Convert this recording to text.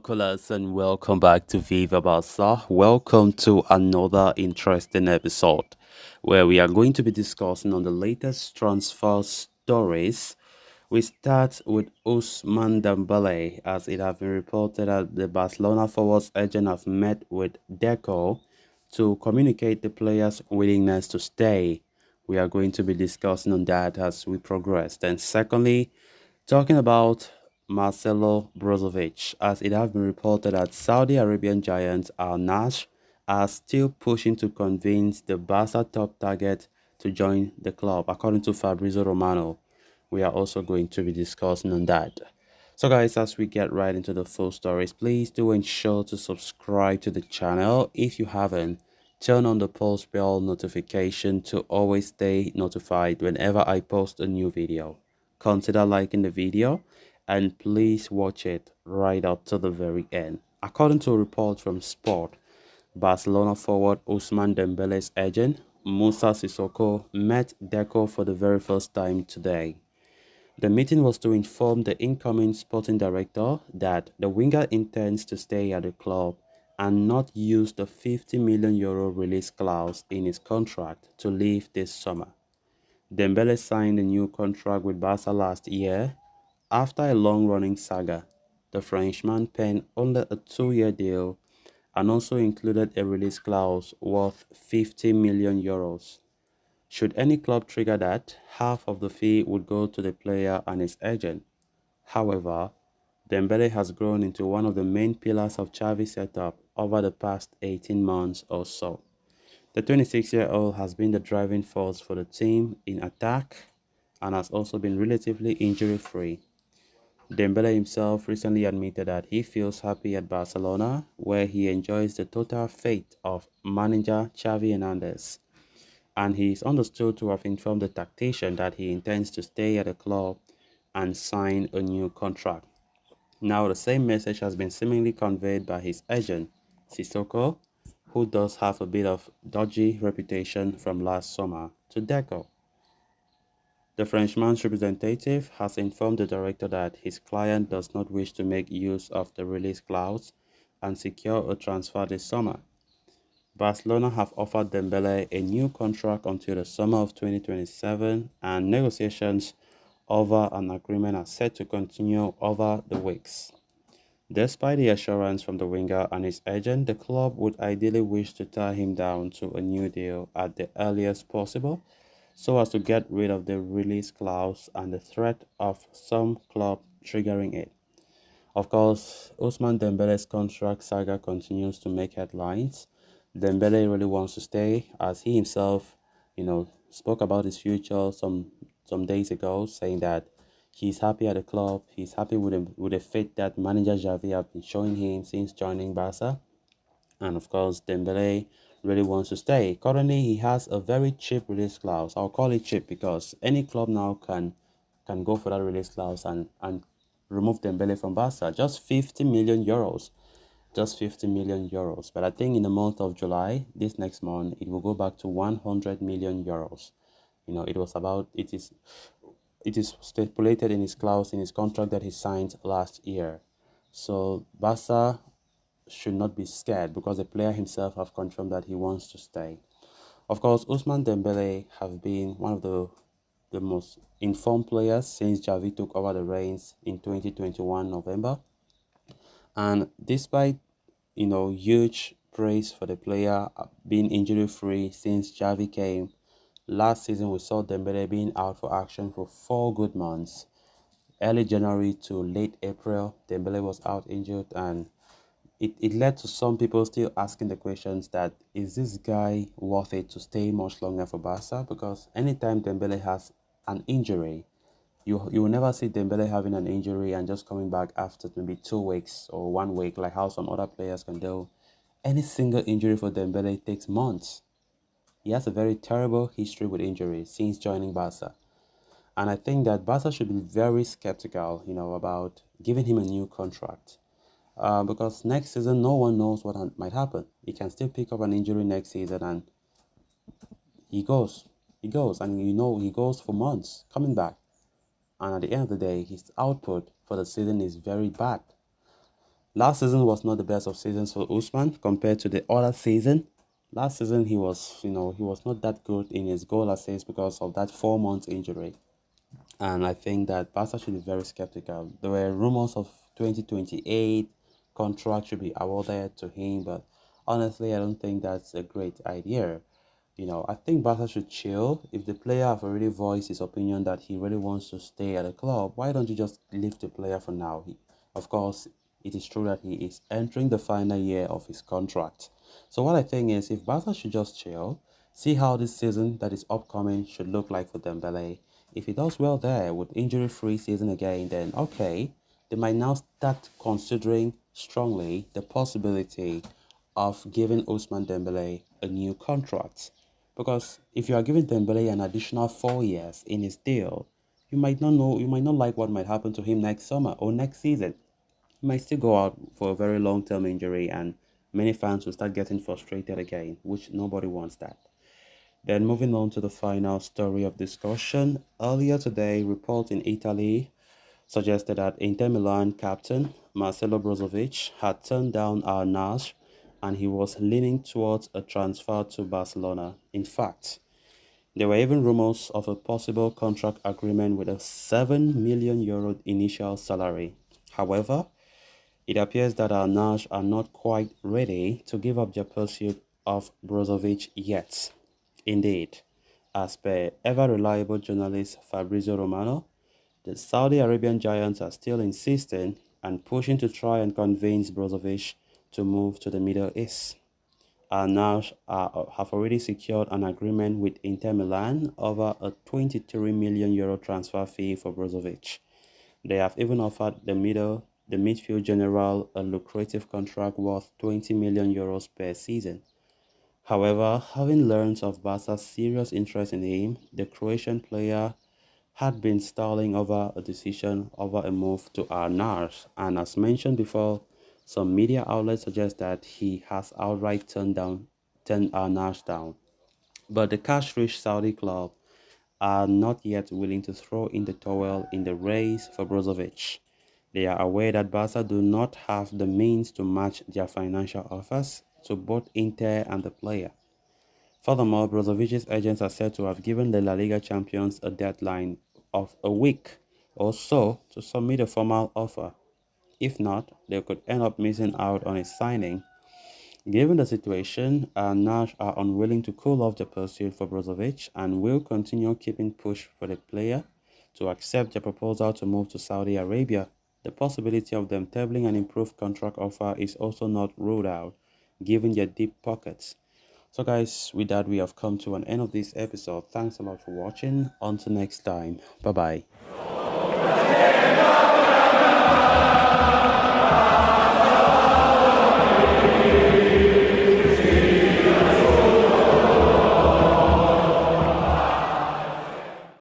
binoculars and welcome back to Viva Barca. Welcome to another interesting episode where we are going to be discussing on the latest transfer stories. We start with Ousmane Dembele as it has been reported that the Barcelona forwards agent have met with Deco to communicate the player's willingness to stay. We are going to be discussing on that as we progress. Then secondly, talking about Marcelo Brozovic, as it has been reported that Saudi Arabian giants Al Nassr are still pushing to convince the Barca top target to join the club, according to Fabrizio Romano. We are also going to be discussing on that. So guys, as we get right into the full stories, please do ensure to subscribe to the channel if you haven't. Turn on the post bell notification to always stay notified whenever I post a new video. Consider liking the video and please watch it right up to the very end. According to a report from Sport, Barcelona forward Ousmane Dembele's agent, Moussa Sissoko, met Deco for the very first time today. The meeting was to inform the incoming sporting director that the winger intends to stay at the club and not use the €50 million release clause in his contract to leave this summer. Dembele signed a new contract with Barca last year after a long-running saga. The Frenchman penned only a two-year deal and also included a release clause worth €50 million. Should any club trigger that, half of the fee would go to the player and his agent. However, Dembele has grown into one of the main pillars of Xavi's setup over the past 18 months or so. The 26-year-old has been the driving force for the team in attack and has also been relatively injury-free. Dembele himself recently admitted that he feels happy at Barcelona, where he enjoys the total faith of manager Xavi Hernandez, and he is understood to have informed the tactician that he intends to stay at the club and sign a new contract. Now, the same message has been seemingly conveyed by his agent, Sissoko, who does have a bit of dodgy reputation from last summer, to Deco. The Frenchman's representative has informed the director that his client does not wish to make use of the release clause and secure a transfer this summer. Barcelona have offered Dembele a new contract until the summer of 2027, and negotiations over an agreement are set to continue over the weeks. Despite the assurance from the winger and his agent, the club would ideally wish to tie him down to a new deal at the earliest possible so as to get rid of the release clause and the threat of some club triggering it. Of course, Ousmane Dembele's contract saga continues to make headlines. Dembele really wants to stay, as he himself, spoke about his future some days ago, saying that he's happy at the club. He's happy with the fit that manager Xavi have been showing him since joining Barca. And of course, Dembele really wants to stay. Currently, he has a very cheap release clause. I'll call it cheap because any club now can go for that release clause and remove Dembele from Barca. Just €50 million. Just €50 million. But I think in the month of July, this next month, it will go back to €100 million. It is stipulated in his clause in his contract that he signed last year. So Barca should not be scared because the player himself have confirmed that he wants to stay. Of course, Ousmane Dembele have been one of the most informed players since Xavi took over the reins in 2021 November. And despite huge praise for the player being injury free since Xavi came, last season we saw Dembele being out for action for 4 good months. Early January to late April, Dembele was out injured, and it led to some people still asking the questions that is this guy worth it to stay much longer for Barca? Because anytime Dembele has an injury, you will never see Dembele having an injury and just coming back after maybe 2 weeks or 1 week, like how some other players can do. Any single injury for Dembele takes months. He has a very terrible history with injuries since joining Barca. And I think that Barca should be very skeptical, about giving him a new contract. Because next season, no one knows what might happen. He can still pick up an injury next season and he goes. And he goes for months, coming back. And at the end of the day, his output for the season is very bad. Last season was not the best of seasons for Usman compared to the other season. Last season he was, he was not that good in his goal assists because of that 4 month injury. And I think that Barca should be very skeptical. There were rumors of 2028 contract should be awarded to him, but honestly, I don't think that's a great idea. I think Barca should chill. If the player have already voiced his opinion that he really wants to stay at the club, why don't you just leave the player for now? Of course, it is true that he is entering the final year of his contract. So what I think is if Barca should just chill, see how this season that is upcoming should look like for Dembele. If he does well there with injury-free season again, then okay, they might now start considering strongly the possibility of giving Ousmane Dembele a new contract. Because if you are giving Dembele an additional 4 years in his deal, you might not like what might happen to him next summer or next season. He might still go out for a very long-term injury and many fans will start getting frustrated again, which nobody wants that. Then moving on to the final story of discussion. Earlier today, reports in Italy suggested that Inter Milan captain Marcelo Brozovic had turned down Al Nassr and he was leaning towards a transfer to Barcelona. In fact, there were even rumors of a possible contract agreement with a 7 million euro initial salary. However, it appears that Al Nassr are not quite ready to give up their pursuit of Brozovic yet. Indeed, as per ever-reliable journalist Fabrizio Romano, the Saudi Arabian giants are still insisting and pushing to try and convince Brozovic to move to the Middle East. Al Nassr have already secured an agreement with Inter Milan over a 23 million euro transfer fee for Brozovic. They have even offered the midfield general a lucrative contract worth 20 million euros per season. However, having learned of Barca's serious interest in him, the Croatian player had been stalling over a decision over a move to Al Nassr, and as mentioned before, some media outlets suggest that he has outright turned Al Nassr down. But the cash-rich Saudi club are not yet willing to throw in the towel in the race for Brozovic. They are aware that Barca do not have the means to match their financial offers to both Inter and the player. Furthermore, Brozovic's agents are said to have given the La Liga champions a deadline of a week or so to submit a formal offer. If not, they could end up missing out on his signing. Given the situation, Nash are unwilling to cool off the pursuit for Brozovic and will continue keeping push for the player to accept the proposal to move to Saudi Arabia. The possibility of them tabling an improved contract offer is also not ruled out, given their deep pockets. So guys, with that we have come to an end of this episode. Thanks a lot for watching. Until next time. Bye bye.